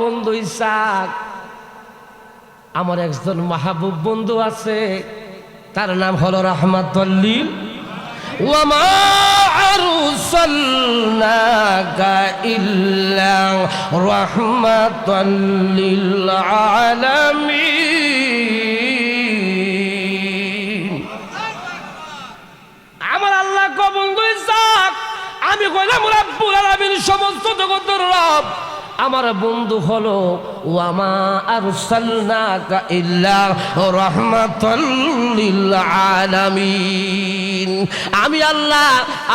বন্ধু ইসাক, আমার একজন মাহবুব বন্ধু আছে, তার নাম হলো রাহমাতুল লিল ওয়া মা আরসালনাকা ইল্লা রাহমাতাল লিল আলামিন। আমার আল্লাহ কো বন্ধু ইসাক, আমি কইলাম রব্বুল আলামিন, সমস্ত জগতের রব। আমার বন্ধু হলো ওয়া মা আরসালনাকা ইল্লা রাহমাতাল লিল আলামিন। আমি আল্লাহ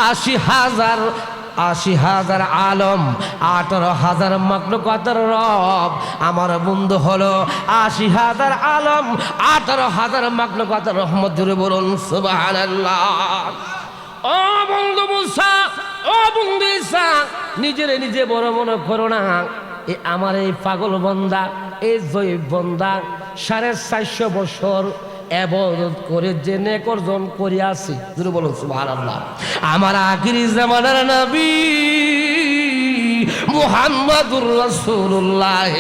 ৮০,০০০ আলম, ১৮,০০০ মাখলুকাতের রব। আমার বন্ধু হলো ৮০,০০০ আলম, ১৮,০০০ মাখলুকাতের রহমত। জুড়ে বলুন সুবহানাল্লাহ। ও বন্ধু মুসা, ও বন্ধু ঈসা, নিজেরে নিজে বড় মনে করো না। আমার এই পাগল বন্দা, এই জয়ীব বন্দা ৪৫০ বছর ইবাদত করে যে নেক অর্জন করিয়াছি। জুড়ে বলুন সুবহানাল্লাহ। আমার আখিরি জামানার নবী মুহাম্মাদুর রাসূলুল্লাহ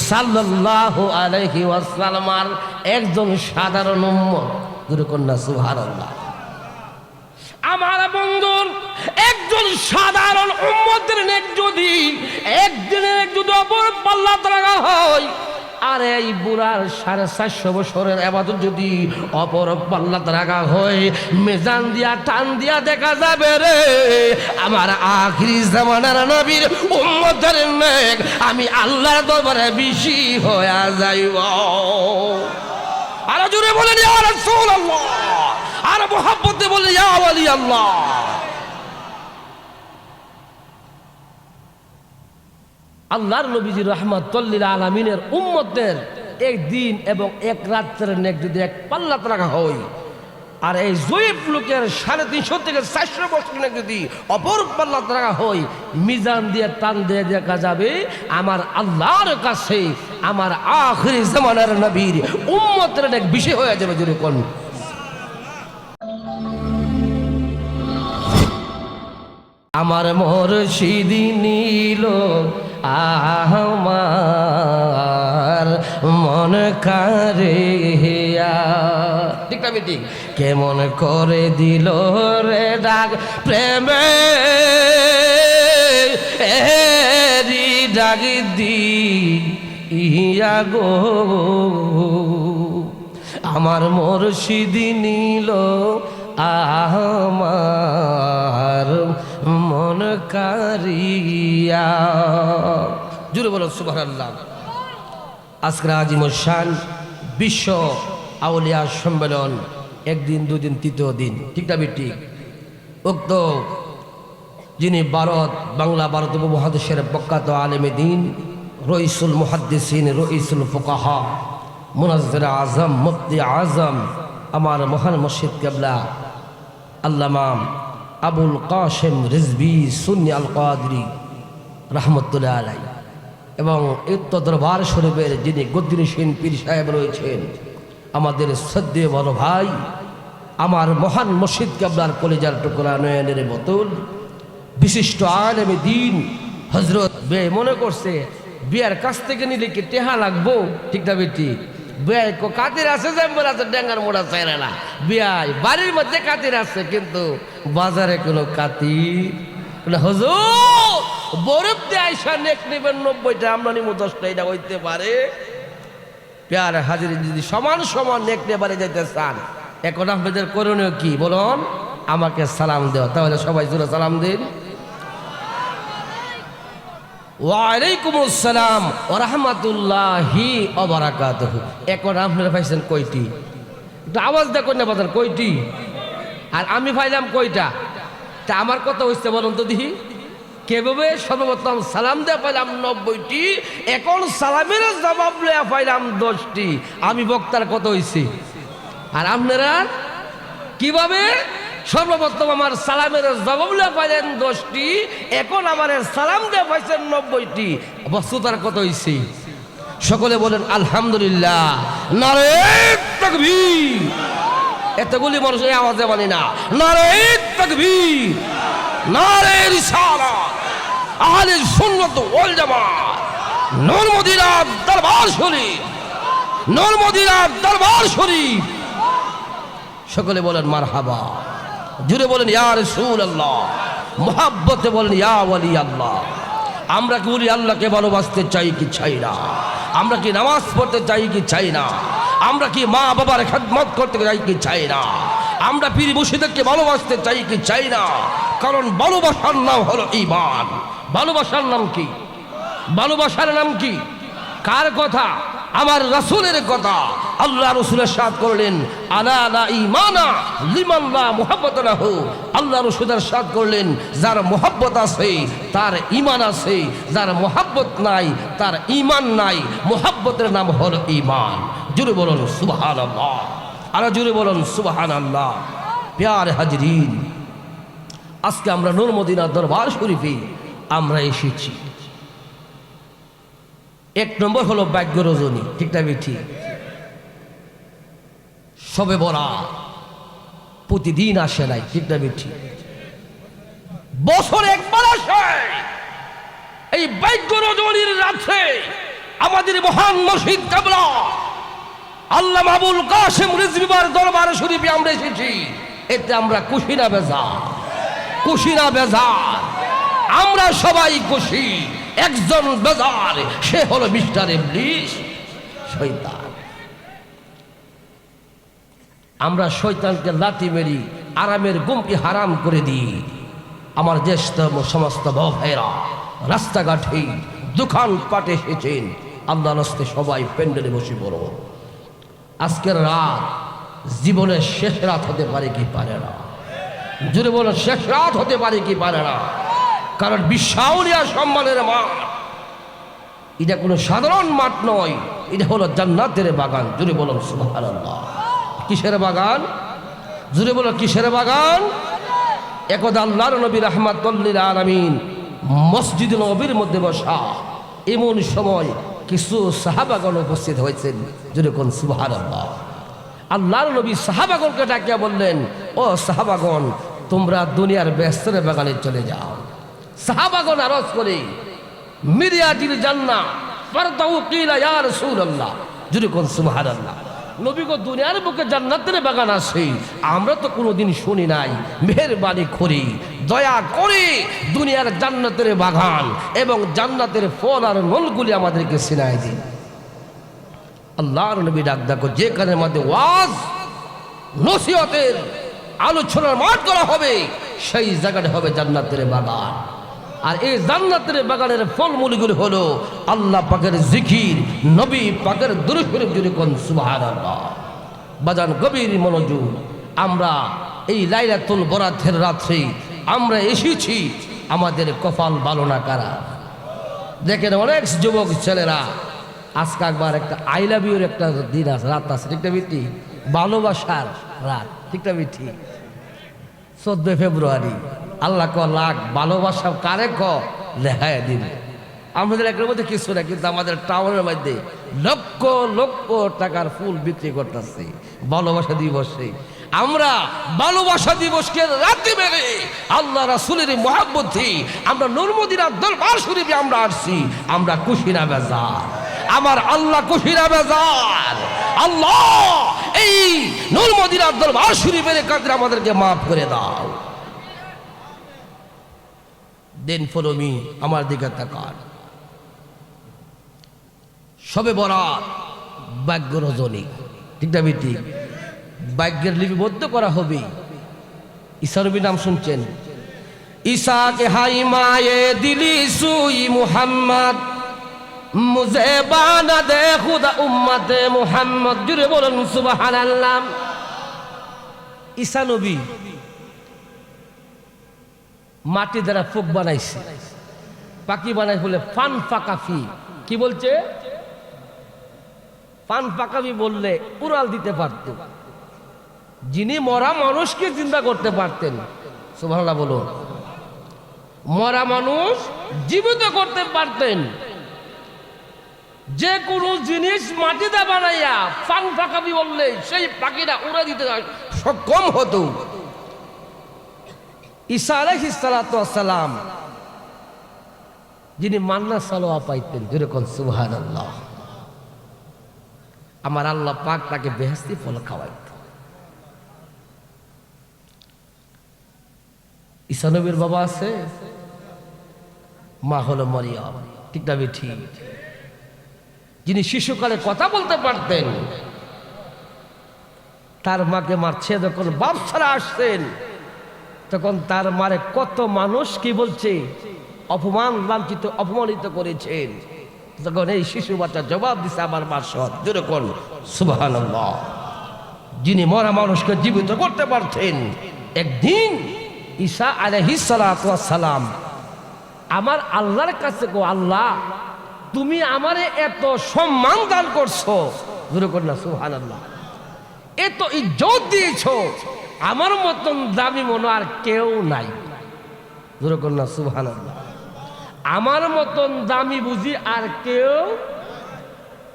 সাল্লাল্লাহু আলাইহি ওয়াসাল্লাম একজন সাধারণ উম্মত। জুড়ে কন্যা সুবহানাল্লাহ। আমার বন্ধুর একজন সাধারণ উম্মতের নেক যদি একদিনের যদি অপর পাল্লা রাখা হয়, আর এই বুড়ার ৪৫০ বছরের ইবাদত যদি অপর পাল্লা রাখা হয়, মিজান দিয়া টান দিয়া দেখা যাবে রে আমার আখিরি জামানার নবীর উম্মতের নেক আমি আল্লাহর দরবারে বেশি হয়ে যাইব। আর জোরে বলেন ইয়া রাসূলুল্লাহ, আর মুহাব্বতে বলে ইয়া ওয়ালি আল্লাহ। আল্লাহর নবীজি রাহমাতুল লিল আলামিনের উম্মতদের একদিন এবং এক রাতের নেক যদি এক পাল্লাতে রাখা হয়, আর এই জয়ীব লোকের ৩৫০ থেকে ৪০০ বছর নেক যদি অপর পাল্লাতে রাখা হয়, মিজান দিয়ে টান দিয়ে দেখা যাবে আমার আল্লাহর কাছে আমার আখিরি জামানার নবীর উম্মতের নেক বেশি হয়ে যাবে। যদি কোন আমার মুর্শিদি নীল আমার মন কারিয়া, ঠিক না বেটি? কেমন করে দিল রে ডাক প্রেমে ডাক দি ইয়া গো, আমার মুর্শিদি নীল আমার মন কারিয়া। জুড়ে বলো সুবহানাল্লাহ। আজকের আজিমুশান বিশ্ব আউলিয়া সম্মেলন একদিন দুদিন তৃতীয় দিন, ঠিক না বেটি? উক্ত যিনি বাংলা ভারত উপমহাদেশের প্রখ্যাত আলেমে দ্বীন, রইসুল মুহাদ্দিসিন, রইসুল ফুকাহা, মুনাজ্জির আজম, মুফতি আজম, আমার মহান মুর্শিদ কিবলা আল্লামা আবুল কাসেম রিজভী সুন্নি আল কাদরি রহমতুল্লাহ আলাইহি, এবং উত্তর দরবার শরীফের যিনি গদ্দিনশীন পীর সাহেব রয়েছেন, আমাদের শ্রদ্ধেয় বড় ভাই, আমার মহান মুর্শিদ কিবলার কলিজার টুকরা নয়নের বোতল, বিশিষ্ট আলেমে দ্বীন হযরত বে মনে করছে বিয়ার কাছ থেকে নিলে কি টেহা লাগবো, ঠিক না বেটি? বিয়াই কাতির আছে, জাম্বর আছে, ডেঙ্গার মোড়া চাইরে না। বিয়াই বাড়ির মধ্যে কাতির আছে, কিন্তু বাজারে কোনো কাতির। হুজুর বরফ দিয়ে আইসা নেক নেবেন ৯০টা, আমরা নিব ১০টা, এটা হইতে পারে? পেয়ার হাজির যদি সমান সমান নেক নেবারে যেতে চান, এখন আপনাদের করণীয় কি বলুন? আমাকে সালাম দেওয়া। তাহলে সবাই জোরে সালাম দিন। ওয়ালাইকুম আসসালাম ওয়া রাহমাতুল্লাহি ওয়া বারাকাতুহু। এখন আপনারা পাইছেন কয়টি? একটু আওয়াজ দেখুন না বাজার, কয়টি? আর আমি পাইলাম কয়টা? তা আমার কথা হইছে বলুন তো দেখি। কেভাবে? সর্বপ্রথম সালাম দেয়া পাইলাম ৯০টি, এখন সালামের জবাব দেয়া পাইলাম ১০টি। আমি বক্তার কত হইছি? আর আপনারা কিভাবে? সর্বপ্রথম আমার সালামের জবাব দেয়া পাইলেন ১০টি, এখন আমার সালাম দেয়া পাইছেন ৯০টি। বস্তুতার কত হইছি? সকলে বলেন আলহামদুলিল্লাহ। নারে তাকবীর। এতগুলি মানুষ এই আওয়াজে মানি না। নারে তাকবীর, নারে রিসালাত, আহলে সুন্নাত ওয়াল জামাত, নূর মদিনার দরবার শরীফ, নূর মদিনার দরবার শরীফ। সকলে বলেন মারহাবা, জুড়ে বলেন ইয়া রাসূলুল্লাহ, মুহাব্বতে বলেন ইয়া ওয়ালি আল্লাহ। আমরা কি ওলি আল্লাহকে ভালোবাসতে চাই কি চাই না? আমরা কি নামাজ পড়তে চাই কি চাই না? আমরা কি মা বাবার খেদমত করতে চাই কি চাই না? আমরা পীর মুর্শিদকে ভালোবাসতে চাই কি চাই না? কারণ ভালোবাসার নাম হলো ঈমান। ভালোবাসার নাম কি? ভালোবাসার নাম কি? কার কথা? আমার রাসূলের কথা। আল্লাহ রাসূলের সাথ করলেন আলা লা ঈমানা লিমান লা মুহাব্বত লাহু। আল্লাহ রাসূলের সাথ করলেন যার মুহাব্বত আছে তার ঈমান আছে, যার মুহাব্বত নাই তার ঈমান নাই। মুহাব্বতের নাম হলো ঈমান। জোরে বলুন সুবহানাল্লাহ, আর জোরে বলুন সুবহানাল্লাহ। প্যারে হাজরিন, আজকে আমরা নূর মদিনার দরবার শরীফে আমরা এসেছি। এক নম্বর হলো ভাগ্য রজনী, ঠিক না বেঠি? সবে বরাত প্রতিদিন আসে নাই, ঠিক না বেঠি? বছরে একবার আসে। এই ভাগ্য রজনীর রাতে আমাদের মহান মুর্শিদ কিবলা আল্লামা আবুল কাসেম রিজভী বাবার দরবার শরীফে আমরা এসেছি। এতে আমরা খুশি না বেজার? খুশি না বেজার? আমরা সবাই খুশি। একজন বেজার, সে হলো মিস্টার ইবলিস, শয়তান। আমরা শয়তানকে লাথি মেরি আরামের ঘুমকে হারাম করে দিই। আমার জ্যেষ্ঠ সমস্ত ভাইরা রাস্তাঘাটে দোকান পাটে এসেছেন, আল্লাহ রাস্তে সবাই প্যান্ডেলে বসে পড়ো। আজকের রাত জীবনের শেষ রাত হতে পারে কি পারে না? জোরে বলো, শেষ রাত হতে পারে কি পারে না? কারণ বিশাউলিয়া সম্মানের মাঠ, এটা কোনো সাধারণ মাঠ নয়, এটা হলো জান্নাতের বাগান। জোরে বলুন সুবহানাল্লাহ। কিসের বাগান? জোরে বলো কিসের বাগান? একদা আল্লাহর নবী রাহমাতুল লিল আলামিন মসজিদ নববীর মধ্যে বসা, এমন সময় কিছু সাহাবাগণ উপস্থিত হয়েছেন। জোরে কোন সুবহানাল্লাহ। আল্লাহর নবী সাহাবাগণকে ডাকিয়া বললেন, ও সাহাবাগণ, তোমরা দুনিয়ার ব্যস্তের বাগানে চলে যাও। সাহাবাগণ আরজ করে, মিরিয়াতিল জান্নাহ ফারতাউ কিলা ইয়া রাসূলুল্লাহ। জোরে কোন সুবহানাল্লাহ। নবী গো, দুনিয়ার বুকে জান্নাতের বাগান আছে, আমরা তো কোনোদিন শুনি নাই। মেহেরবানি করে দয়া করে দুনিয়ার জান্নাতের বাগান এবং জান্নাতের ফল আর নলগুলি আমাদেরকে শোনায় দিন। আল্লাহর নবী ডাক দেখো, যেখানের মধ্যে ওয়াজ নসিহতের আলোচনার মাঠ করা হবে, সেই জায়গাটা হবে জান্নাতের বাগান। আর এই জান্নাতের বাগানের ফলমূলগুলো হলো আল্লাহ পাকের জিকির, নবী পাকের দুরূদ শরীফ। জুড়ে কোন সুবহানাল্লাহ। বাজান গভীর মনোযোগ, আমরা এই লাইলাতুল বরাতের রাত্রে আমরা এসেছি। আমাদের কপাল ভালো না কারা? দেখেন, অনেক যুবক ছেলেরা আজকে একবার একটা আই লাভ ইউর একটা দিন আছে, রাত আছে, ঠিক না বিটি? ভালোবাসার রাত, ঠিক না বিটি? 14 ফেব্রুয়ারি। আল্লাহ ক লাখ ভালোবাসা কারে ক লেহায় দিবে। আমাদের একের মধ্যে কিছু না, কিন্তু আমাদের টাউনের মধ্যে লক্ষ লক্ষ টাকার ফুল বিক্রি করতেছে ভালোবাসা দিবসে। আমরা ভালোবাসা দিবসকে রাতে মেরে আল্লাহ রাসূলের মুহাব্বতে আমরা নূর মদিনার দরবার শরীফে আমরা আসছি। আমরা খুশি না বেজার? আমার আল্লাহ খুশি না বেজার? আল্লাহ এই নূর মদিনার দরবার শরীফের কাছে আমাদেরকে মাফ করে দাও। দেন ফলো মি, আমার দিকে তাকান। সবে বরাত ভাগ্য রজনী, ঠিক না বেটি? ভাগ্যের লিপিবদ্ধ করা হবে। ঈসা নবীর নাম শুনছেন? ঈসা কে হাই মায়ে দিলি সুই মুহাম্মদ, মুঝে বানা দে খুদা উম্মতে মুহাম্মদ। জুড়ে বলুন সুবহানাল্লাহ। ঈসা নবী মাটি দ্বারা ফুক বানাইছে, পাখি বানাই বলে ফান ফাকাফি। কি বলছে? ফান ফাকাফি বললে উড়াল দিতে পারত। যিনি মরা মানুষকে চিন্তা করতে পারতেন, সুবহানাল্লাহ বলুন। মরা মানুষ জীবিত করতে পারতেন। যে কোনো জিনিস মাটিতে বানাইয়া ফান ফাকাফি বললে সেই পাখিটা উড়া দিতে সক্ষম হতো। ঈসা আলাইহিস সালাতু ওয়াস সালাম যিনি মান্না সালোয়া পাইতেন, যেরকম সুবহানাল্লাহ। আমার আল্লাহ পাক তাকে বেহেশতি ফল খাওয়াইত। ঈসা নবীর বাবা আছে, মা হলো মরিয়ম, ঠিক না ঠিক? যিনি শিশুকালে কথা বলতে পারতেন, তার মাকে মারছে যখন বাপ ছাড়া আসছেন, তখন তার মারে কত মানুষ কি বলছে, অপমান লাঞ্ছিত অপমানিত করেছেন। তখন এই শিশু বাচ্চা জবাব দিছে, আমার মা সৎ, যেরকম সুবহানাল্লাহ। যিনি মরা মানুষকে জীবিত করতে পারতেন, একদিন ঈসা আলাইহিস সালাতু ওয়াস সালাম আমার আল্লাহর কাছে, গো আল্লাহ, তুমি আমারে এত সম্মান দান করছো, যেরকম না সুবহানাল্লাহ, এত ইজ্জত দিয়েছো, আমার মতন দামি মনে আর কেউ নাই, যেরকম না সুবহানাল্লাহ। আমার মতন দামি বুঝি আর কেউ,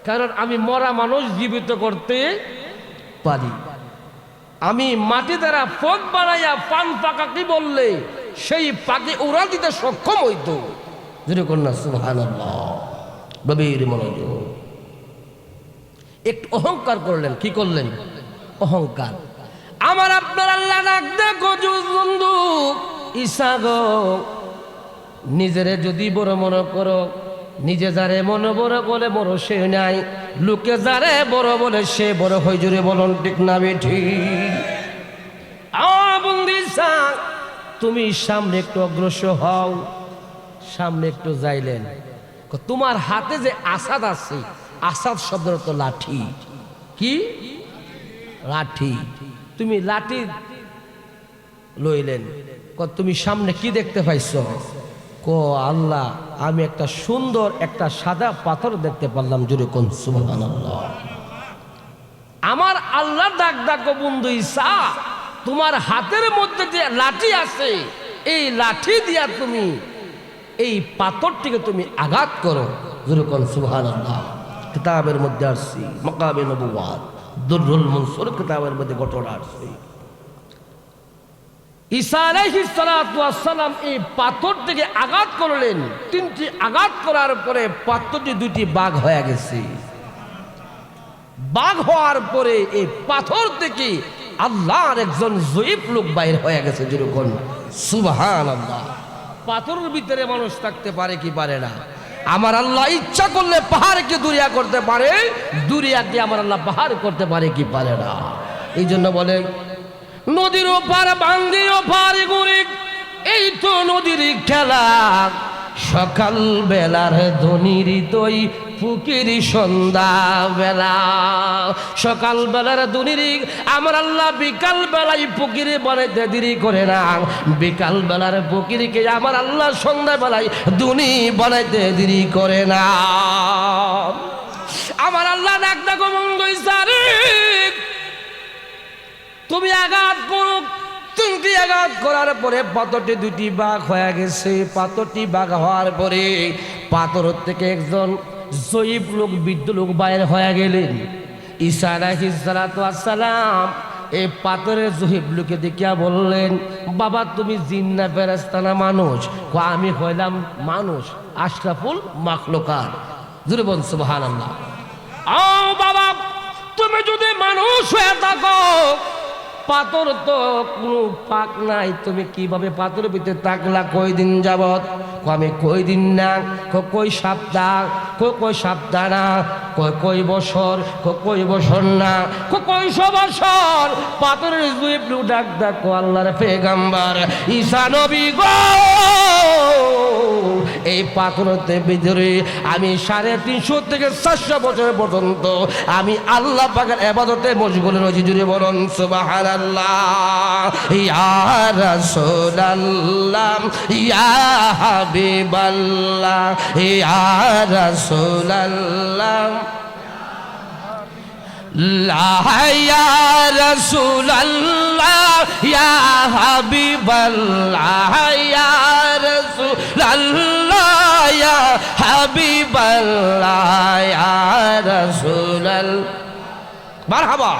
কারণ আমি মরা মানুষ জীবিত করতে পারি। আমি মাটি দ্বারা পথ বানাইয়া পান পাকা কি বললে সেই পাকে উড়া দিতে সক্ষম হইতো, যেরকম না সুবহানাল্লাহ। গভীর মনোযোগ। একটু অহংকার করলেন, কি করলেন? অহংকার। আমার আপনার আল্লাহ ডাক দেখো বন্ধু, ঈসা গো, নিজেরে যদি বড় মনে করো, নিজে যারে মনে বড় বলে বড় সে নাই, লোকে যারে বড় বলে সে বড় হয়, জোরে বলুন ঠিক না বেঠি? বন্ধু ঈসা, তুমি সামনে একটু অগ্রসর হও। সামনে একটু যাইলেন, তোমার হাতে যে আসাদ আছে, আসাদ শব্দের তো লাঠি, কি লাঠি, তুমি লাঠি লইলেন। তুমি সামনে কি দেখতে পাইছ? আল্লাহ, আমি একটা সুন্দর একটা সাদা পাথর দেখতে পারলাম, জোরে কোন সুবহানাল্লাহ। আমার আল্লাহ ডাক ডাকো বন্ধু ঈসা, তোমার হাতের মধ্যে যে লাঠি আছে, এই লাঠি দিয়া তুমি এই পাথরটিকে তুমি আঘাত করো, জোরে কোন সুবহানাল্লাহ। কিতাবের মধ্যে আসছি, মাকাবে নবুওয়াত দুররুল মনসুর কিতাবের মধ্যে ঘটনা আসছে। ঈসা আলাইহিস সালাতু ওয়াস সালাম এই পাথর থেকে আঘাত করলেন। তিনটি আঘাত করার পরে পাথরটি দুটি ভাগ হয়ে গেছে। ভাগ হওয়ার পরে এই পাথর থেকে আল্লাহর একজন জয়ীফ লোক বাইর হয়ে গেছে, যেরকম সুবহানাল্লাহ। পাথরের ভিতরে মানুষ থাকতে পারে কি পারে না? আমার আল্লাহ ইচ্ছা করলে পাহাড়কে দুরিয়া করতে পারে, দুরিয়াকে আমার আল্লাহ পাহাড় করতে পারে কি পারে না? এই জন্য বলে, নদীর ওপার বাঙ্গি ওপার গুড়ি, এই তো নদীর খেলা, সকাল বেলার ধনির দই ফুকির সন্ধ্যা বেলা। সকাল বেলার ধনির আমার আল্লাহ বিকাল বেলায় পুকির বানাইতে দেরি করে না, বিকাল বেলার পুকিরকে আমার আল্লাহ সন্ধ্যা বেলায় ধনি বানাইতে দেরি করে না। আমার আল্লাহ ডাক ডাকো বন্ধু ঈসা রে, তুমি আঘাত করো। তিনটি আঘাত করার পরে পাথরটি দুটি ভাগ হয়ে গেছে। পাথরটি ভাগ হওয়ার পরে পাথর থেকে একজন জয়ীফ লোক, বৃদ্ধ লোক বাইরে হয়ে গেলেন। ঈসা আলাইহিস সালাতু ওয়াস সালাম এই পাথরের জয়ীফ লোকে দেখিয়া বললেন, বাবা তুমি জিন না ফেরেশতা না মানুষ? আমি হইলাম মানুষ, আশরাফুল মাখলুকাত, জোরে বল সুবহানাল্লাহ। বাবা, তুমি যদি মানুষ হয়ে থাকো, পাথর তো কোনো পাক নাই, তুমি কিভাবে পাথরের ভিতরে থাকলা কয়দিন যাবত? আমি কয়দিন না, কই সপ্তাহ, কই সপ্তাহ না, কই বছর, কই বছর না, কয়শো বছর। পাথরের জয়ীফ লোক ডাক ডাকো আল্লাহর পেগাম্বার ঈসা নবী গো, এই পাথরের ভিতরে আমি 350 থেকে 400 বছর পর্যন্ত আমি আল্লাহ পাকের ইবাদতে মশগুল রয়েছি, জুড়ে বলুন সুবহানাল্লাহ। ইয়া রাসূলুল্লাহ, ইয়া হাবিবাল্লাহ, ইয়া রাসূলুল্লাহ, ইয়া রাসূলুল্লাহ, ইয়া হাবিবাল্লাহ, ইয়া রাসূলুল্লাহ, ইয়া হাবিবাল্লাহ, ইয়া রাসূলুল্লাহ, মারহাবা,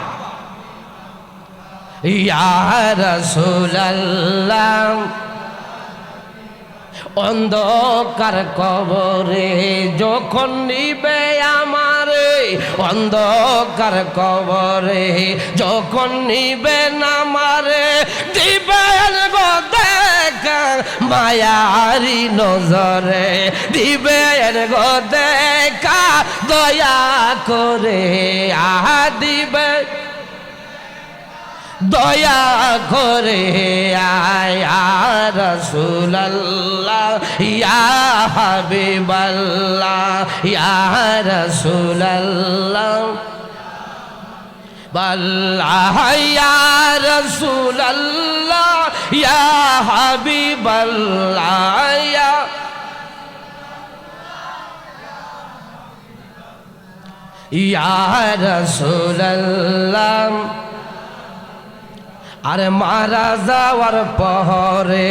ইয়া রাসূলুল্লাহ। অন্ধকার কবরে যখন নিবে আমারে, অন্ধকার কবরে যখন নিবে আমারে, দিবেন গো দেখা মায়ারি নজরে, দিবেন গো দেখা দয়া করে, আহা দিবে দয়া করে, আয়া রাসূলুল্লাহ ইয়া হাবিবাল্লাহ, ইয়া রাসূলুল্লাহ বাল্লাহ, ইয়া রাসূলুল্লাহ ইয়া হাবিবাল্লাহ, ইয়া রাসূলুল্লাহ। আরে মারা যাওয়ার পরে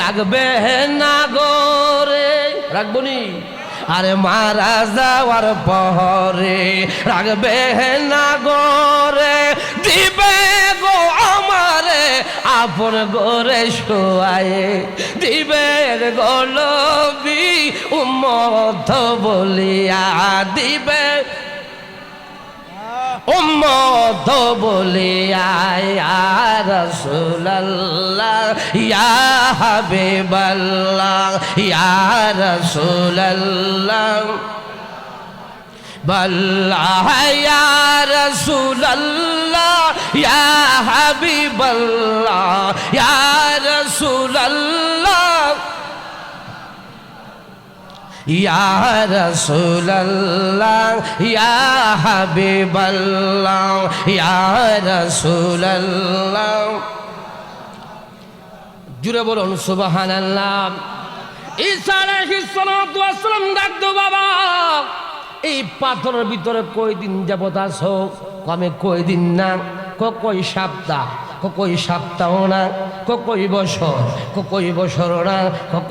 রাখবে না গোরে, রাখবো নি? আরে মারা যাওয়ার পরে রাখবে না গোরে, দিবে গো আমারে আপন গোরে শোয়ায়ে, দিবে গো নবী উম্মত বলিয়া, দিবে উম্মত বলিয়া, ইয়া রাসূলুল্লাহ ইয়া হাবিবাল্লাহ, ইয়া রাসূলুল্লাহ বাল্লাহ, ইয়া রাসূলুল্লাহ ইয়া হাবিবাল্লাহ, ইয়া রাসূলুল্লাহ ইয়া রাসূলুল্লাহ ইয়া হাবিবাল্লাহ, ইয়া রাসূলুল্লাহ। জুড়ে বলুন সুবহানাল্লাহ। ঈসা আলাইহিস সালাতু ওয়াস সালাম ডাকতো, বাবা এই পাথরের ভিতরে কয়দিন যাবত আছো? কমে কয়দিন না, কই সপ্তাহ, কই সপ্তাহ না, কই বছর, কই বছর না,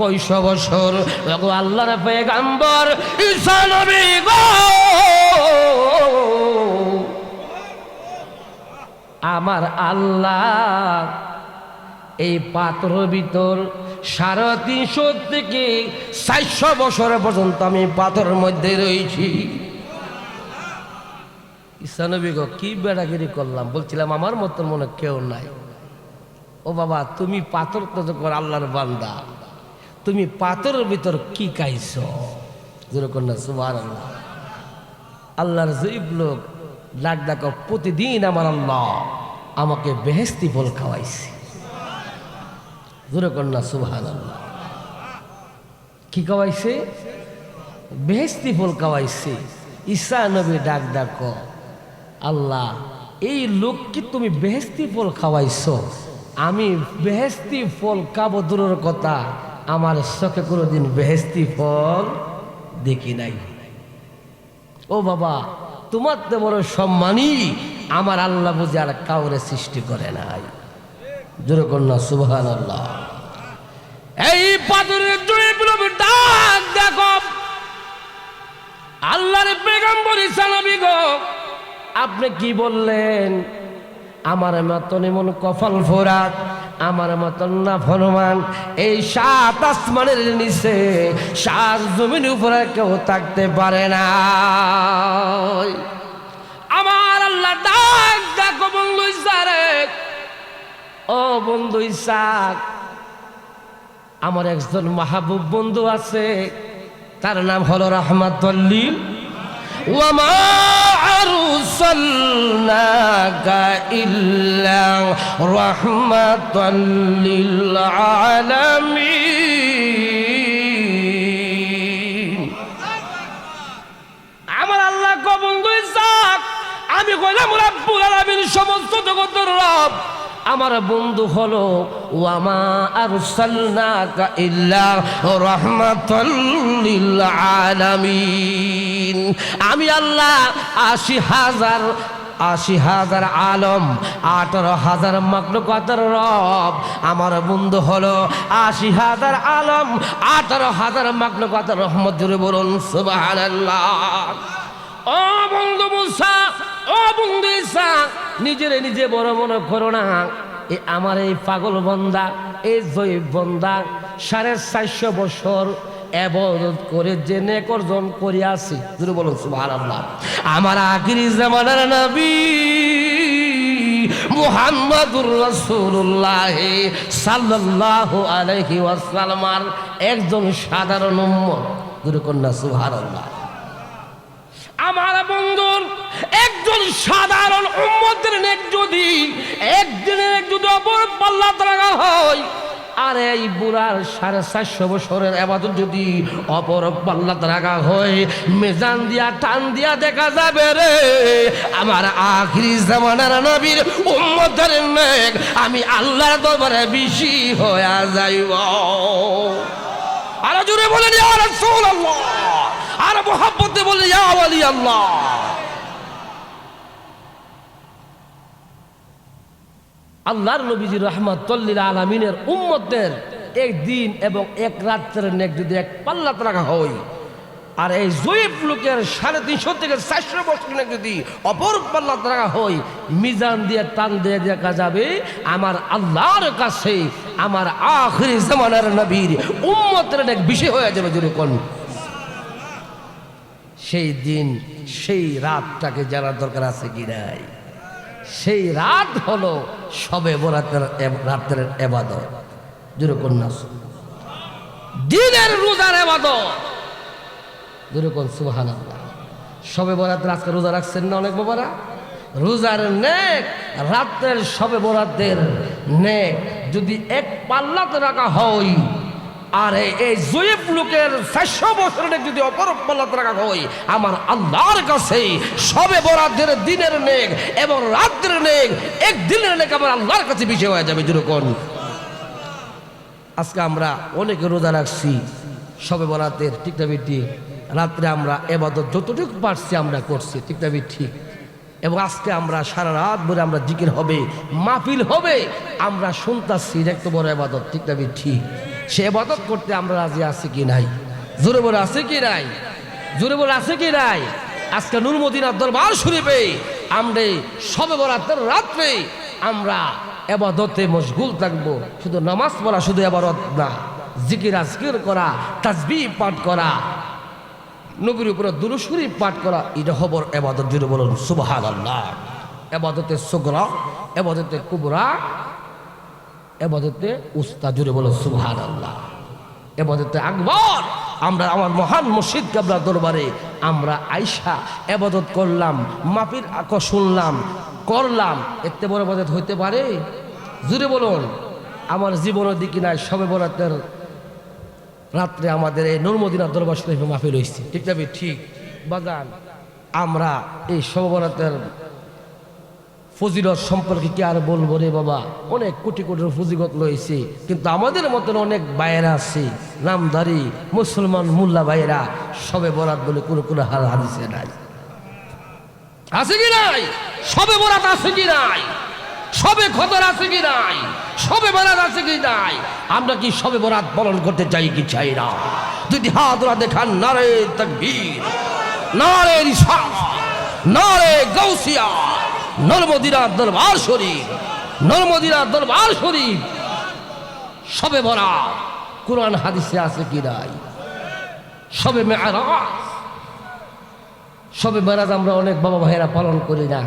কইশ বছর। আল্লাহর পয়গম্বর ঈসা নবী গো, আমার আল্লাহ এই পাথরের ভিতর 350 থেকে 400 বছর পর্যন্ত আমি পাথরের মধ্যে রয়েছি। ঈসা নবী গো, কি বেড়াগিরি করলাম, বলছিলাম আমার মতন মনে কেউ নাই। ও বাবা, তুমি পাথর তো যখন আল্লাহর বান্দা, তুমি পাথরের ভিতর কি খাইছো? যেরকম না সুবহানাল্লাহ। আল্লাহর জয়ীব লোক ডাক ডাকো, প্রতিদিন আমার আল্লাহ আমাকে বেহেশতি ফল খাওয়াইছে। যেরকম না সুবহানাল্লাহ। কি খাওয়াইছে? বেহেশতি ফল খাওয়াইছে। ঈসা নবী ডাক ডাকো, আল্লাহ এই লোককে তুমি বেহেশতি ফল খাওয়াইছো, আমি বেহেশতি ফল খাবো দূরের কথা, আমার চোখে কোনোদিন বেহেশতি ফল দেখি নাই। ও বাবা, তোমার তো বড় সম্মানী, আমার আল্লাহ বুঝে আর কাউরে সৃষ্টি করে নাই। যেরকম না সুবহানাল্লাহ। এই পাথরের জুড়ে ডাক দেখো, আল্লাহর পয়গম্বর ঈসা নবী গো, আপনি কি বললেন? আমার মতন এমন কপাল ফোরাত, আমার মতন না ফরমান এই 7 আসমানের নিচে 7 জমিনের উপরে কেউ থাকতে পারে না। আমার আল্লাহ ডাক দেখো, বন্ধু ঈসা রে, ও বন্ধু ঈসা, আমার একজন মাহবুব বন্ধু আছে, তার নাম হলো রাহমাতুল লিল ওয়া মা আরসালনাকা ইল্লা রাহমাতাল লিল আলামিন। আমার আল্লাহ গো বন্ধু ঈসা, আমি কইলাম রব্বুল আলামিন, সমস্ত জগতের রব। আমার বন্ধু হলো ওয়া মা আরসালনাকা ইল্লা রাহমাতাল লিল আলামিন। আমি আল্লাহ 80,000 আলম, 18,000 মাখলুকাতের রব। আমার বন্ধু হলো 80,000 আলম, 18,000 মাখলুকাতের রহমত। জুড়ে বলুন সুবহানাল্লাহ। ও বন্ধু মুসা, ও বন্ধু ঈসা, নিজেরে নিজে বড় মনে করো না। আমার এই পাগল বন্দা, এই জয়ীব বন্দা 450 বছর ইবাদত করে যে নেক অর্জন করিয়াছি, যদি বলুন সুবহানাল্লাহ। আমার আখিরি জামানার নবী মুহাম্মাদুর রাসূলুল্লাহ সাল্লাল্লাহু আলাইহি ওয়াসাল্লামের একজন সাধারণ উম্মত, যদি কন্যা সুবহানাল্লাহ। আমার বন্ধুর একজন সাধারণ উম্মতের নেক যদি একদিনের যদি অপর পাল্লা রাখা হয়, আর এই বুড়ার 450 বছরের ইবাদত যদি অপর পাল্লা রাখা হয়, মিজান দিয়া টান দিয়া দেখা যাবে রে আমার আখিরি জামানার নবীর উম্মতের নেক আমি আল্লাহর দরবারে বেশি হয়ে যাইব। আর জোরে বলেন ইয়া রাসূলুল্লাহ, আর মুহাব্বতে বলেন ইয়া ওয়ালি আল্লাহ। আল্লাহর নবীজি রাহমাতুল লিল আলামিনের উম্মতের একদিন এবং এক রাতের নেক যদি এক পাল্লাতে রাখা হয়, আর এই জয়ীফ লোকের 350 থেকে 400 বছর নেক যদি অপর পাল্লাতে রাখা হয়, মিজান দিয়ে টান দিয়ে দেখা যাবে আমার আল্লাহর কাছে আমার আখিরি জামানার নবীর উম্মতের নেক বেশি হয়ে যাবে। যদি কোন সেই দিন সেই রাতটাকে জানার দরকার আছে কি নাই? সেই রাত হলো শবে বরাতের রাতের ইবাদত, যেরকম না দিনের রোজার ইবাদত, যেরকম সুবহানাল্লাহ। শবে বরাতের আজকে রোজা রাখছেন না অনেক বাবারা, রোজার নেক রাতের শবে বরাতের নেক যদি এক পাল্লাতে রাখা হয়, আর এই জয়ীফ লোকের 400 বছরের যদি অপর পাল্লাতে রাখা হয়, আমার আল্লাহর কাছে শবে বরাতের দিনের নেক এবং রাতের নেক একদিনের নেক আমার আল্লাহর কাছে বেশি হয়ে যাবে। যেরকম আজকে আমরা অনেকে রোজা রাখছি শবে বরাতের, ঠিক না ঠিক? রাত্রে আমরা ইবাদত যতটুকু পারছি আমরা করছি, ঠিক না ঠিক? এবং আজকে আমরা সারা রাত ধরে আমরা জিকির হবে, মাহফিল হবে, আমরা শুনতাছি, একটু বড় ইবাদত, ঠিক না ঠিক? সে ইবাদত করতে আমরা রাজি আছি কি নাই? জোরে বলে আছে কি নাই? জোরে বলে আছে কি নাই? আজকে নূর মদিনার দরবার শরীফে আমরা শবে বরাতের রাত্রে আমরা ইবাদতে মশগুল থাকবো। শুধু নামাজ পড়া শুধু ইবাদত না, জিকির আজকির করা, তাসবিহ পাঠ করা, নবীর উপরে দুরূদ শরীফ পাঠ করা, এটা হবর ইবাদত। জোরে বলুন সুবহানাল্লাহ। ইবাদতে সুগরা, ইবাদতে কুবরা, ইবাদতে উস্তা, জোরে বলুন সুবহানাল্লাহ। ইবাদতে আকবর। আমরা আমার মহান মুর্শিদ কিবলার দরবারে আমরা আয়েশা ইবাদত করলাম, মাহফিল শুনলাম, করলাম, এতে বড় ইবাদত হইতে পারে? জোরে বলুন। আমার জীবনের দিকে নাই শবে বরাতের রাত্রে আমাদের এই নূর মদিনার দরবার শরীফে মাহফিল হয়েছে, ঠিক না ঠিক? বাজান আমরা এই শবে বরাতের ফজিলত সম্পর্কে কি আর বলবো রে বাবা? অনেক কোটি কোটির ফজিলত রয়েছে, কিন্তু আমাদের মতন অনেক ভাইয়েরা আছে নামধারী মুসলমান মোল্লা ভাইয়েরা, শবে বরাত বলে কোনো কোনো হাদিসে নাই। আছে কি নাই? শবে বরাত আছে কি নাই? শবে কদর আছে কি নাই? শবে বরাত আছে কি নাই? আমরা কি শবে বরাত পালন করতে চাই কি চাই না? যদি হাত ওরা দেখান, নারে তাকবীর, নারে রিসালাত, নারে গাউসিয়া, নূর মদিনার দরবার শরীফ, নূর মদিনার দরবার শরীফ শবে বরাত কুরআন হাদিসে আছে কি নাই? শবে মেরাজ, শবে মেরাজ আমরা অনেক বাবা ভাইয়েরা পালন করি না।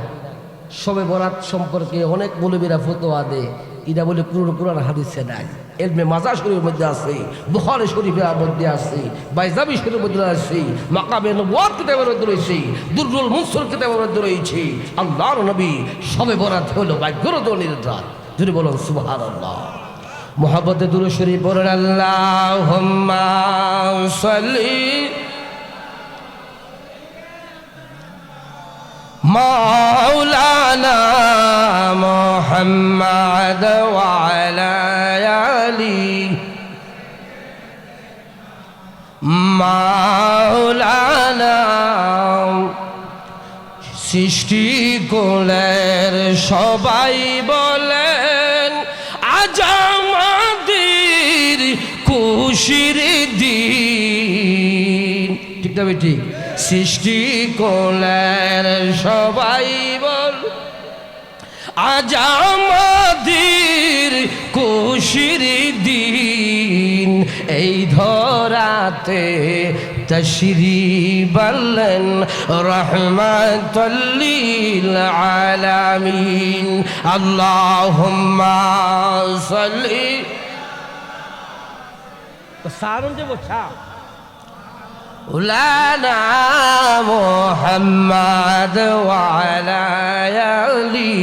শবে বরাত সম্পর্কে অনেক মৌলবীরা ফতোয়া দেয়, এটা বলে কুরআন হাদিসে নাই। ইলমে মাজাহ শরীফের মধ্যে আছে, বুখারী শরীফের মধ্যে আছে, বাইজাবি শরীফের মধ্যে আছে, মাকামে নবুওয়াত কিতাবের মধ্যে রয়েছে, দুররুল মুনসুর কিতাবের মধ্যে রয়েছে। আল্লাহর নবী শবে বরাত হলো ভাগ্যরজনীর রাত। যদি বলুন সুবহানাল্লাহ। মুহাব্বতে দুরূদ শরীফ পড়েন, আল্লাহুম্মা সাল্লি মাওলানা মুহাম্মাদ ওয়া আলা আলি মাওলানা। সৃষ্টি কোলের সবাই বলেন আজ আমাদের খুশির দিন, ঠিক না ঠিক? সৃষ্টি কোলের সবাই বল আজ আমাদের খুশির দিন, এই ধরাতে তশরিফ আনলেন রাহমাতাল লিল আলামিন। আল্লাহুম্মা সাল্লি সারুন যে বছা উলানা মুহাম্মাদ ওয়া আলা আলি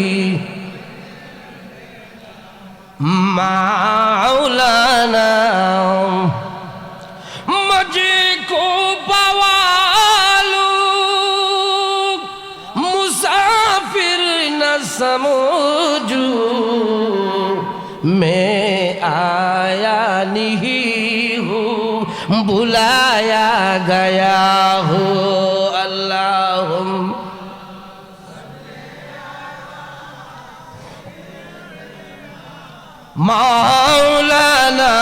মাওলানা মুঝে কো পাওয়ালু মুসাফির ন সমঝু मैं आया नहीं हूँ बुलाया गया हूँ। अल्लाहुम्मा मौलाना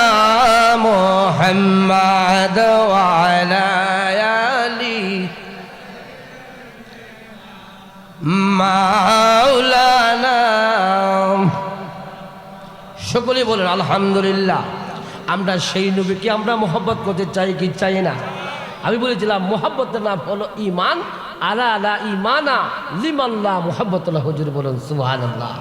मुहम्मद वाला अली मौलाना। সকলে বলেন আলহামদুলিল্লাহ। আমরা সেই নবীকে আমরা মোহাব্বত করতে চাই কি চাই না? আমি বলেছিলাম মোহাব্বতের নাম হলো ইমান। আলা আলা ইমানা লিমাল্লাহ মোহাব্বতুল্লাহ। হুজুর বলেন সুবহানাল্লাহ।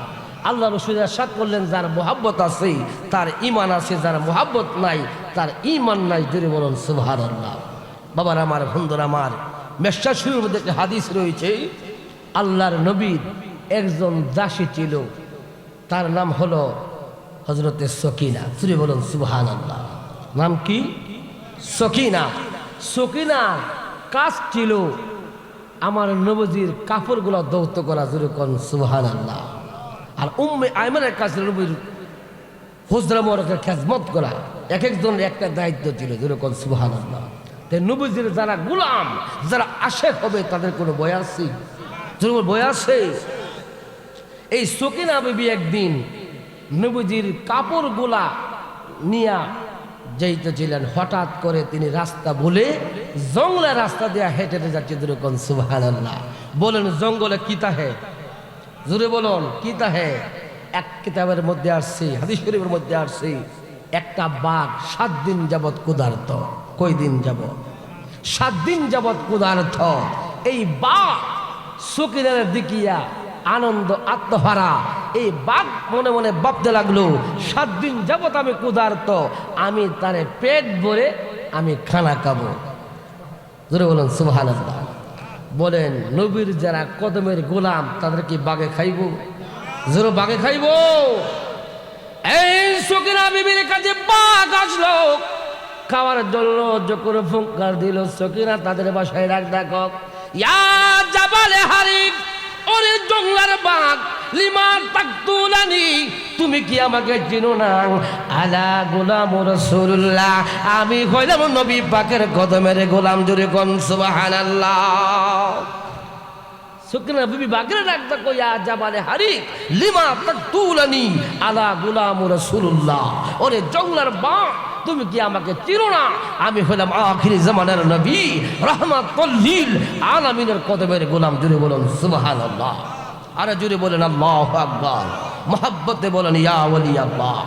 আল্লাহ রসুল ইরশাদ করলেন যার মোহাব্বত আছে তার ইমান আছে, যার মোহাব্বত নাই তার ইমান নাই। জোরে বলুন সুবহানাল্লাহ। বাবার আমার, বন্ধুর আমার, মেশকাত শরীফের মধ্যে একটা হাদিস রয়েছে। আল্লাহর নবীর একজন দাসী ছিল, তার নাম হলো হযরতে সকিনা। জোরে বলুন সুবহানাল্লাহ। নাম কি? সকিনা। সকিনা কাজ ছিল আমার নবীর কাপড়গুলো দৌত করা। জোরে কোন সুবহানাল্লাহ। আর উম্মে আয়মানের কাছে নবীর হুজরা মোবারকের খেদমত করা। এক একজন একটা দায়িত্ব ছিল। যেরকম সুবহানাল্লাহ। তাই নবীজির যারা গোলাম, যারা আশেক হবে তাদের কোনো বয় আছে? যেরকম বয় আছে। এই সকিনা বিবি একদিন নবীজির কাপড়গুলা নিয়া যাইতেছিলেন। হঠাৎ করে তিনি রাস্তা ভুলে জঙ্গলের রাস্তা দিয়ে হেঁটে হেঁটে যাচ্ছে। যেরকম সুবহানাল্লাহ। বলেন জঙ্গলে কি তাহে? জোরে বলুন কি তাহে? এক কিতাবের মধ্যে আসছে, হাদিস শরীফের মধ্যে আসছে, একটা বাঘ 7 দিন যাবৎ ক্ষুধার্ত। কয় দিন যাবৎ? 7 দিন যাবৎ ক্ষুধার্ত। এই বাঘ সকিনার দিকিয়া আনন্দ আত্মহারা এই বাঘ মনে মনে ভাবতে লাগলো 7 দিন যাবৎ আমি ক্ষুধার্ত, আমি তারে পেট ভরে আমি খানা খাবো। জোরে বলুন সুবহানাল্লাহ। বলেন নবীর যারা কদমের গোলাম তাদের কি বাঘে খাইব? জোরে বাঘে খাইব? এই সকিনা বিবির কাছে বাঘ আসলো খাওয়ার জন্য। যখন ফুঙ্কার দিল সকিনা তাদের বাসায় ডাক ডাকক, ইয়া জাবালে হারিক, ওরে জঙ্গলার বাঘ, লিমা তাকতুলানি, তুমি কি আমাকে চিনো না? আলা গোলাম রাসূলুল্লাহ, আমি হইলাম নবী পাকের কদমের গোলাম। জোরে কোন সুবহানাল্লাহ। সকিনা বিবি বাঘের ডাক ডাকো, ইয়া জাবালে হারিক, লিমা তাকতুলানি, আলা গোলাম রাসূলুল্লাহ, ওরে জঙ্গলার বাঘ, তুমি কি আমাকে চিনো না? আমি হলাম আখিরি জামানার নবী, রাহমাতুল লিল আলামিনের কদমের গোলাম। জুড়ে বলুন সুবহানাল্লাহ। আরে জুড়ে বলেন আল্লাহু আকবার। মুহাব্বতে বলেন ইয়া ওলি আল্লাহ।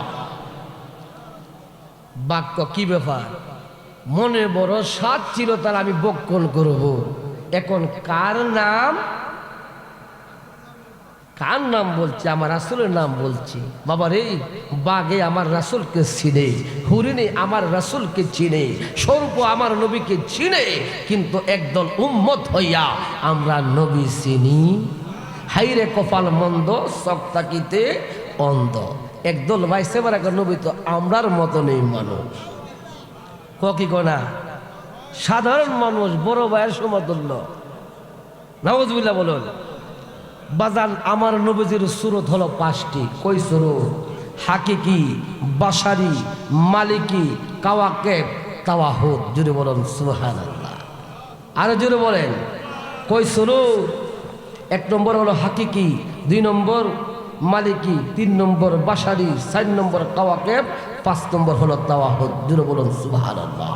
বাক্য কি ব্যাপার? মনে বড় স্বাদ ছিল তার আমি বক্ষণ করব। এখন কার নাম? কার নাম বলছি? আমার রাসূলের নাম বলছি। বাবা রে, বাঘে আমার রাসূলকে চিনে, হরিণে আমার রাসূলকে চিনে, সর্প আমার নবীকে চিনে, কিন্তু একদল উম্মত হইয়া আমরা নবী চিনি। হাইরে কপাল মন্দ, চোখ তাকিতে অন্ধ। একদল বাইসে মারা নবী তো আমরার মতনই মানুষ। কি কোনা সাধারণ মানুষ, বড় ভাইয়ের সমতুল্য। নাউজুবিল্লাহ বলুন। বাজান আমার নবীজির সুরত হলো 5টি। কই সুরত? হাকিকি, বাশারি, মালিকি, কাওয়াকেব, তাওয়াহুদ। জুড়ে বলেন সুবহানাল্লাহ। আরো জুড়ে বলেন কই সুরত? 1 নম্বর হলো হাকিকি, 2 নম্বর মালিকি, 3 নম্বর বাশারি, 4 নম্বর কাওয়াকেব, 5 নম্বর হলো তাওয়াহুদ। জুড়ে বলেন সুবহানাল্লাহ।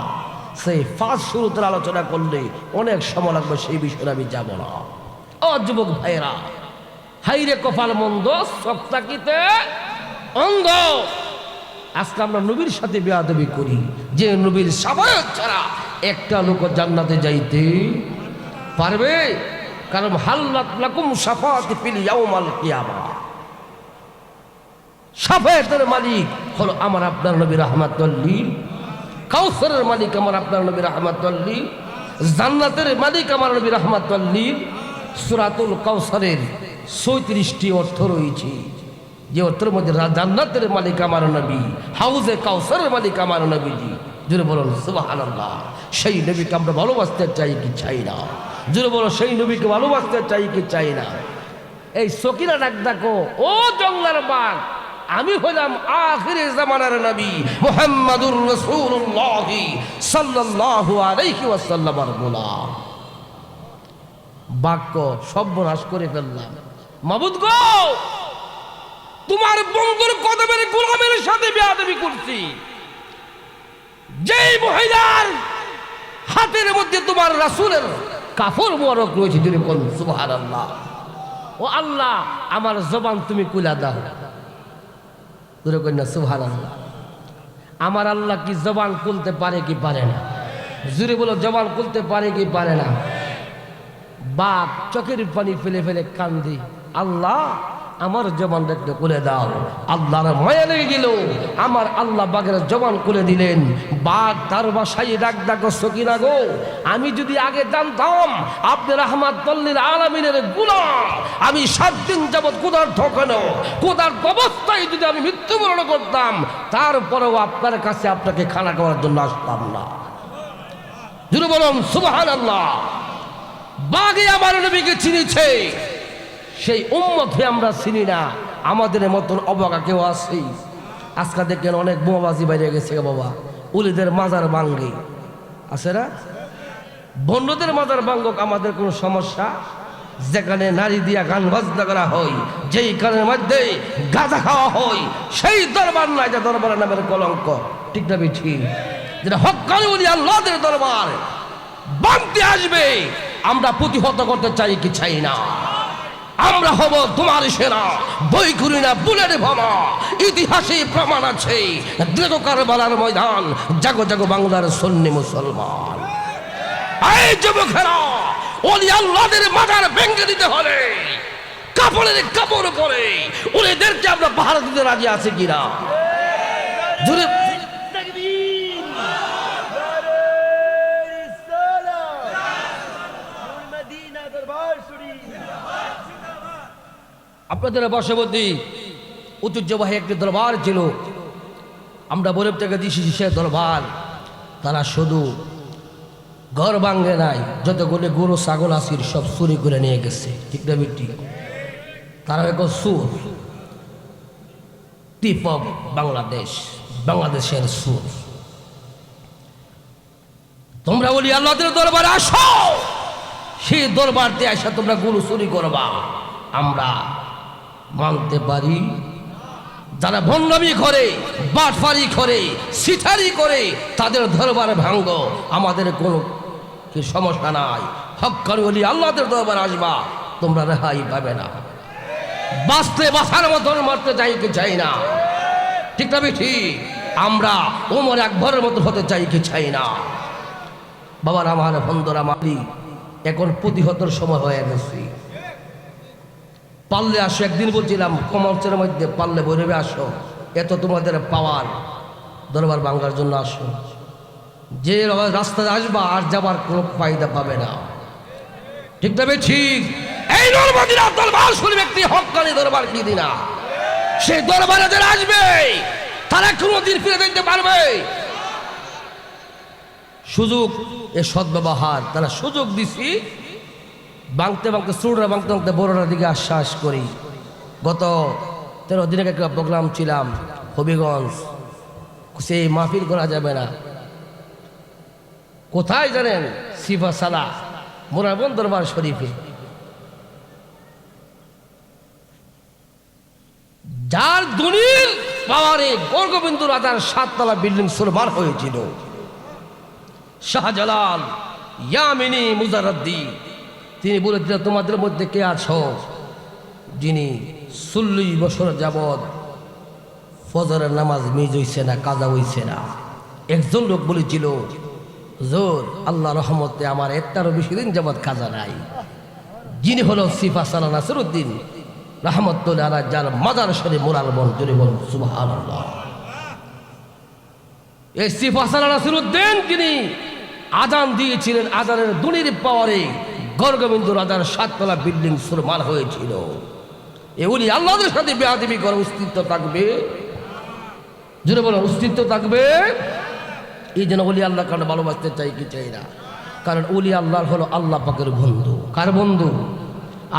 সেই 5 সুরতের আলোচনা করলে অনেক সময় লাগবে, সেই বিষয়ে আমি যাব না। ও যুবক ভাইরা, হাইরে কপাল মন্দ, চোখ তাকিতে অন্ধ। আজকে আমরা নবীর সাথে বেয়াদবি করি। যে নবীর শাফায়াত ছাড়া একটা লোক জান্নাতে যাইতে পারবে। কারণ হাল্লাত লাকুম শাফাআতি ফিল ইয়াউমাল কিয়ামা, শাফায়াতের মালিক হলো আমার আপনার নবী রাহমাতুল লিল, কাউসারের মালিক আমার আপনার নবী রাহমাতুল লিল, জান্নাতের মালিক আমার নবী রাহমাতুল লিল। সূরাতুল কাউসারের ৩৬টি অর্থ রয়েছে, যে অর্থের মধ্যে জান্নাতের মালিক আমার নবী, হাউজে কাউসারের মালিক আমার নবীজি। জোরে বলুন সুবহানাল্লাহ। সেই নবীকে আমরা ভালোবাসতে চাই কি চাই না? জোরে বলো, সেই নবীকে ভালোবাসতে চাই কি চাই না? এই সকিনা ডাক দেখো, ও জঙ্গলার বাঘ, আমি হলাম আখিরে জামানার নবী মুহাম্মাদুর রাসূলুল্লাহ সাল্লাল্লাহু আলাইহি ওয়াসাল্লামের গোলাম। বাক্য সর্বনাশ করে ফেললাম। মাবুদ গো, তোমার বন্ধুর কদমের গোলামের সাথে বেয়াদবি করছি। যেই মহিলার হাতের মধ্যে তোমার রাসূলের কাফর মোবারক রয়েছে, যদি বলুন সুবহানাল্লাহ। ও আল্লাহ, আমার জবান তুমি খুলে দাও। দূরে কই না সুবহানাল্লাহ। আমার আল্লাহ কি জবান খুলতে পারে কি পারে না? জুড়ে বলো, জবান খুলতে পারে কি পারে না? বাপ চোখের পানি ফেলে ফেলে কান্দি, আল্লাহ আমার জবান একটু খুলে দাও। আল্লাহর মায়া লেগে গেল, আমার আল্লাহ বাঘের জবান খুলে দিলেন। বাঘ তার বাসায় ডাক ডাকো, সকিনা গো, আমি যদি আগে জানতাম আপনি রাহমাতুল লিল আলামিনের গোলাম, আমি 7 দিন যাবৎ ক্ষুধার্ত কেন, ক্ষুধার্ত অবস্থায় যদি আমি মৃত্যুবরণ করতাম, তারপরেও আপনার কাছে আপনাকে খানা খাওয়ার জন্য আসতাম না। জুড়ে বলুন সুবহানাল্লাহ। বাঘে আমার নবীকে চিনেছে, সেই উম্মতকে আমরা চিনি না। আমাদের মতন অবাগা কেউ আছে? আজকে দেখেন অনেক বোমাবাজি বাইরে গেছে বাবা, উলিদের মাজার ভাঙ্গে আছে না? বন্ধুদের মাজার ভাঙ্গক, আমাদের কোনো সমস্যা? যেখানে নারী দিয়া গান বাজনা করা হয়, যেই গানের মধ্যে গাঁজা খাওয়া হয়, সেই দরবার নয় যে দরবার নামের কলঙ্ক। ঠিক না বেঠি? যেটা হক্কানি উলি আল্লাহদের দরবার ভাঙতে আসবে, আমরা প্রতিহত করতে চাই কি চাই না? আমরা হব তোমার সেনা, বই করি না বুলের ভামা। ইতিহাসে প্রমাণ আছে, দেখো কারবালার ময়দান, জাগো জাগো বাংলার সুন্নি মুসলমান। এই যুবকেরা, ওলি আল্লাহদের মাজার ভেঙে দিতে হলে কাপড়ের কাপড় পরে ওদেরকে আমরা পাহারা দিতে রাজি আছে কিনা? জুড়ে আপনাদের বর্ষবর্তী ঐতিহ্যবাহী একটি দরবার ছিল, আমরা বলে থেকে দিয়েছি সে দরবার। তারা শুধু ঘর ভাঙ্গে নাই, যতগুলো গরু ছাগল আসির সব চুরি করে নিয়ে গেছে। ঠিক না বেটি? তারা এক সুর, টিপ অফ বাংলাদেশ, বাংলাদেশের সুর। তোমরা বলি আল্লাহদের দরবারে আসো, সেই দরবারতে আসা তোমরা গরু চুরি করবা, আমরা মানতে পারি? যারা ভণ্ডামি করে, বাটফারি করে, সিটারি করে, তাদের দরবারে ভাঙ্গ, আমাদের কোনো কি সমস্যা নাই। হক্কানি ওলি আল্লাহদের দরবারে আসবা, তোমরা রেহাই পাবে না। বাঁচতে বাঁচার মতন মরতে চাই কি চাই না? ঠিক না বেঠি? আমরা ওমর আকবরের মতো হতে চাই কি চাই না? বাবার আমার বন্ধুরা মালি, এখন প্রতিহতর সময় হয়ে গেছে। পারলে আসো, একদিন বলছিলাম কমার্সের মধ্যে, পারলে বৈরবে আসো, এত তোমাদের পাওয়ার, দরবার ভাঙ্গার জন্য আসো। যে রাস্তায় আসবা আর যাবার কোনো ফায়দা পাবে না। ঠিক না ঠিক? এই নরমাদিনা দরবার শুনি ব্যক্তি হক্কানি দরবার কি দিনা, সেই দরবারে যারা আসবে তারা কোনোদিন ফিরে যেতে পারবে? সুযোগ, এ সদ্ব্যবহার তারা সুযোগ দিছি। বাংতে বাংতে ছোটরা বাংতে বাংতে বড়রার দিকে আশ্বাস করি। গত 13 দিন আগে একটা প্রোগ্রাম ছিলাম হবিগঞ্জ, সেই মাহফিল করা যাবে না। কোথায় জানেন? সিফা সালা মোরাবন দরবার শরীফে। যার দলিল পাওয়ারে গোবিন্দ রাজার 7 তলা বিল্ডিং সুরবার হয়েছিল। শাহজালাল ইয়ামিনী মুজারদ্দি তিনি বলেছিলেন, তোমাদের মধ্যে কে আছো যিনি 40 বছর যাবৎ ফজরের নামাজ মিস হইছে না, কাজা হইছে না? একজন লোক বলেছিল, হুজুর আল্লাহ রহমতে আমার একটারও বেশি দিন যাবৎ কাজা নাই। যিনি হলো সিফা সানা নাসিরউদ্দিন রহমতুল্লাহ আলাইহি, যার মাজার শরীফ মোরাল বন, জোরে বলুন সুবহানাল্লাহ। এই সিফা সানা নাসিরউদ্দিন যিনি আজান দিয়েছিলেন, আজানের দুনির পাওয়ারে গর্গবিন্দু রাজার 7 তলা বিল্ডিং সুরমার হয়েছিল। এগুলি আল্লাহর সাথে বেয়াদবি করার অস্তিত্ব থাকবে, জোরে বলুন অস্তিত্ব থাকবে। এই জন্য ওলি আল্লাহ কারণে ভালোবাসতে চাই কি চাই না, কারণ ওলি আল্লাহর হলো আল্লাহ পাকের বন্ধু। কার বন্ধু?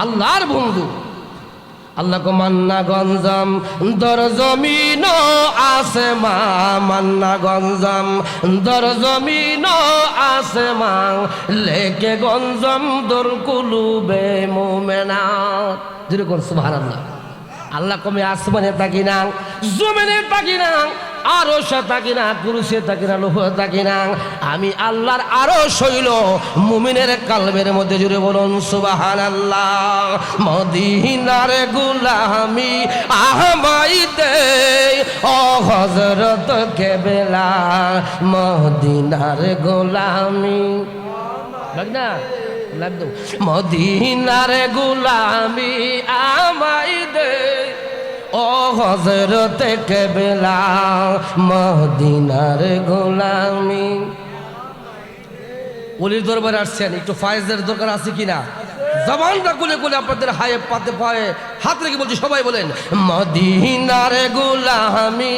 আল্লাহর বন্ধু। আল্লাহ কো মান্না গঞ্জম দর জমিন আসমা, মান্না গঞ্জম দর জমিন আসমা, লেকে গঞ্জম দর কুলুবে মুমিনা। যেরকম সুবহানাল্লাহ। আল্লাহ কমে আসমানে থাকি না, জমিনে থাকি না, আরশে থাকি না, কুরসিতে থাকি না, লৌহে থাকি না, আমি আল্লাহর আরশ হইল মুমিনের কালবের মধ্যে। জুড়ে বলুন সুবহানাল্লাহ। মদিনার গোলামি আহমাই দে ও হযরত কেবলা, মদিনার গোলামি লাগনা লাগতো, মদিনার গোলামি আমাই দে ও হযরত কেবলা, মদিনার গোলামি। ওলির দরবারে আসছেন, একটু ফায়েজের দরকার আছে কিনা? জবানটা খুলে খুলে আপনাদের হায়ে পাতে পায়ে হাত রেখে বলছি, সবাই বলেন মদিনার গোলামি।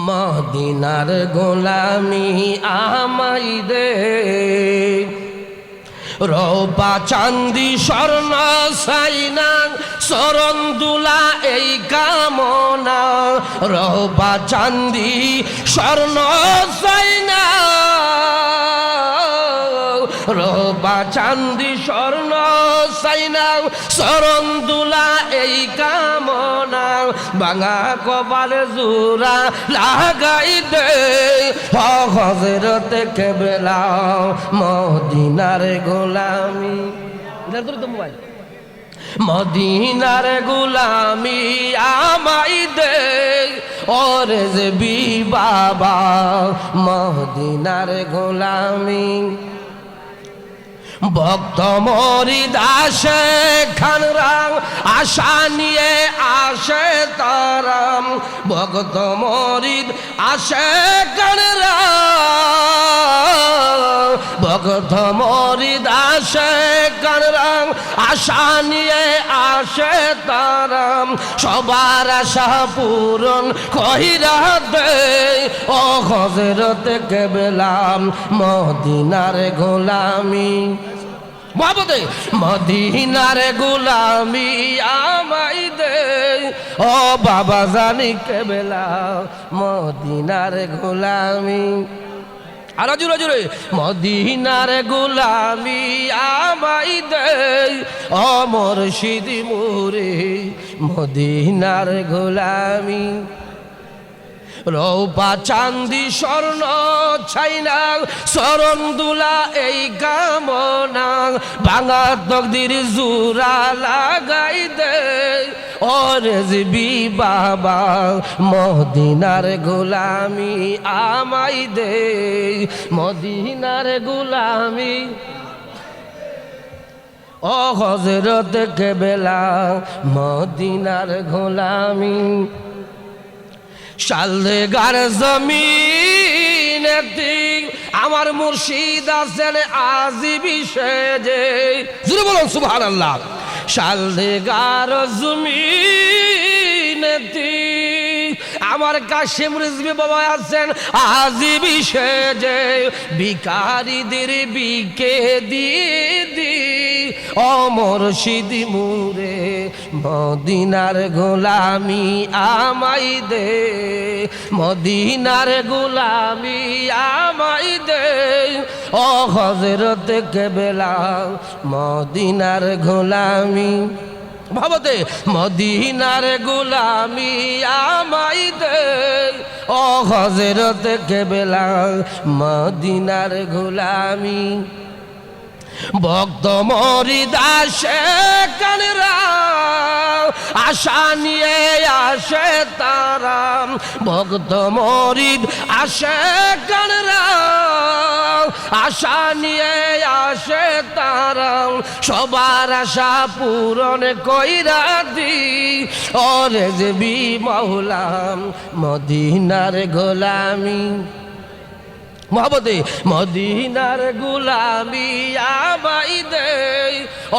মদিনার গোলামি আমাই দে, রূপা চাঁদি স্বর্ণ সাইনা চরণ দুলা এই কামনা, রূপা চাঁদি স্বর্ণ সাইনা, রূপা চাঁদি স্বর্ণ সাইনা চরণ দুলা এই কামনা, ভাঙা কপালে জোড়া লাগাই দে ও হযরত কেবলা, মদিনার গোলামি। মদিনার গোলামি আমাই দে ওরে যে বি বাবা, মদিনার গোলামি। ভক্ত মরিদ আসে খানরাং, আশা নিয়ে আসে তারাম, ভক্ত মরিদ আসে খানরাং, ভক্ত মরিদ আসে খানরাং, আশা নিয়ে আসে তারাম, সবার আশা পূরণ কইরা দে ও হযরত কেবলা, মদিনার গোলামি। মদিনার গোলামি আমাই দে ও বাবা জানি কেবলা, মদিনার গোলামি। আরো জোরে জোরে, মদিনার গোলামি আমাই দে ও মুর্শিদ মুরে, মদিনার গোলামি। রূপা চাঁদি স্বর্ণ ছাইনা চরণ দুলা এই কামনা, ভাঙা তকদির জোড়া লাগাই দে ওরে জিবি বাবা, মদিনার গোলামি আমাই দে, মদিনার গোলামি। ও হযরত কেবলা, মদিনার গোলামি। শালগার জমিনেতে আমার মুর্শিদ আছেন আজিবি সেজে, জোরে বলুন সুবহানাল্লাহ। শালগার জমিনেতে আমার কাশিম রিজভী বাবা আছেন আজিবি সেজে, ভিখারীদের বিকে দিদি ও মুর্শিদ মুরে, মদিনার গোলামি আমাই দে, মদিনার গোলামি আমাই দে ও হযরত কেবলা, মদিনার গোলামি। ভাবতে মদিনার গোলামি আমাই দে ও হযরত কেবলা, মদিনার গোলামি। ভক্ত মরিদাসে কানরা আশা নিয়ে আসে তারা, ভক্ত মরিদ আসে কানরা আশা নিয়ে আসে তারা, সবার আশা পূরণ কইরা দি ওরে যেবি মাওলাম মদিনার গোলামি। মহব্বতে মদিনার গোলামি আমায় দে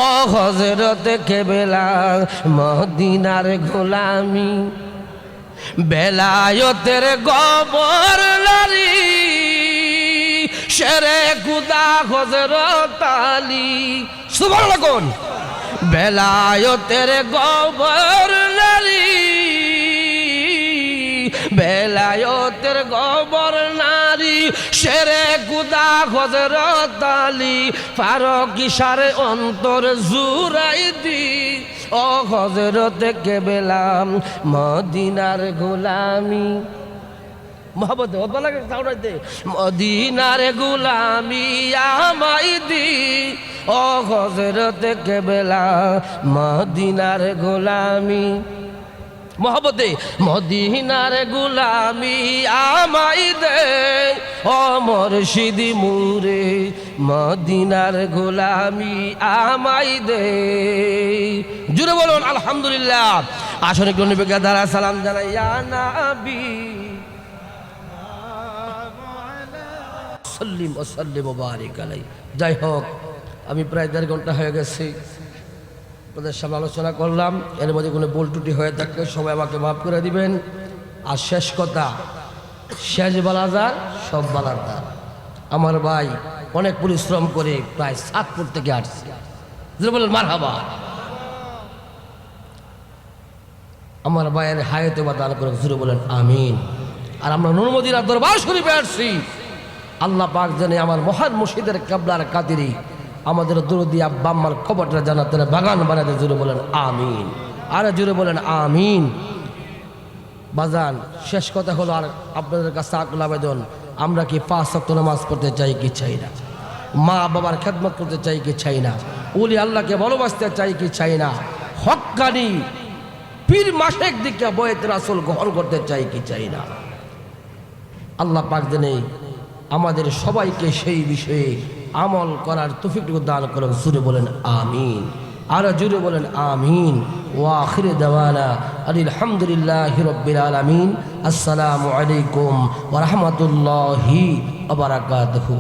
ও হযরত কেবলা মদিনার গোলামি। বেলায়েতের গবর লারি শেরে খুদা হযরত আলী, সুবহানাল্লাহ কোন। বেলায়েতের গবর লারি বেলায়েতের গবর নারী শেরে খুদা হযরত আলী, ফারুক ইশারে অন্তর জুরাই দি ও হযরত কেবলা মদিনার গোলামি। মহব্বত বলাকে সাউরাইতে মদিনার গোলামি আমায় দি ও হযরত কেবলা মদিনার গোলামি। মহব্বতে মদিনার গোলামি আমায় দে ও মুর্শিদি মুরে মদিনার গোলামি আমায় দে। জুড়ে বলুন আলহামদুলিল্লাহ। আসলে কোন নবীকে দ্বারা সালাম জানাই ইয়া নবী সাল্লিম ও সাল্লিম ও বারিক আলাইহি। যাই হোক, আমি প্রায় 1.5 ঘন্টা হয়ে গেছে আপনাদের সামনে আলোচনা করলাম। এর মধ্যে কোনো ভুল ত্রুটি হয়ে থাকলে সবাই আমাকে মাফ করে দিবেন। আর শেষ কথা, শেষ বালাজার সব বালাদার। আমার ভাই অনেক পরিশ্রম করে প্রায় সাতপুর থেকে আসছে, বলেন মারহাবা। আমার ভাইয়ের হায়াতে বা দান করে জুড়ে বলেন আমিন। আর আমরা নূর মদিনার দরবার শরীফে আসছি, আল্লাহ পাক জানে আমার মহান মুর্শিদের কিবলার কাদেরি আমাদের দরদি আব্বা আম্মার কবরটা জান্নাতের বাগান বানাতে। জুড়ে বলেন আমিন। আর জুড়ে বলেন আমিন। বাজান, শেষ কথা হলো আর আপনাদের কাছে আকুল আবেদন, আমরা কি 5 ওয়াক্ত নামাজ পড়তে চাই কি চাই না? মা বাবার খেদমত করতে চাই কি চাই না? ওলি আল্লাহকে ভালোবাসতে চাই কি চাই না? হক্কানি পীর মাশেক দিকে বয়েত রাসূল গ্রহণ করতে চাই কি চাই না? আল্লাহ পাক জানে আমাদের সবাইকে সেই বিষয়ে আমল করার তৌফিক দান করুন। জুড়ে বলেন আমিন। আর জুড়ে বলেন আমিন। ওয়া আখির দাওয়ানা আলহামদুলিল্লাহি রাব্বিল আলামিন। আসসালামু আলাইকুম ওয়া রাহমাতুল্লাহি ওয়া বারাকাতুহু।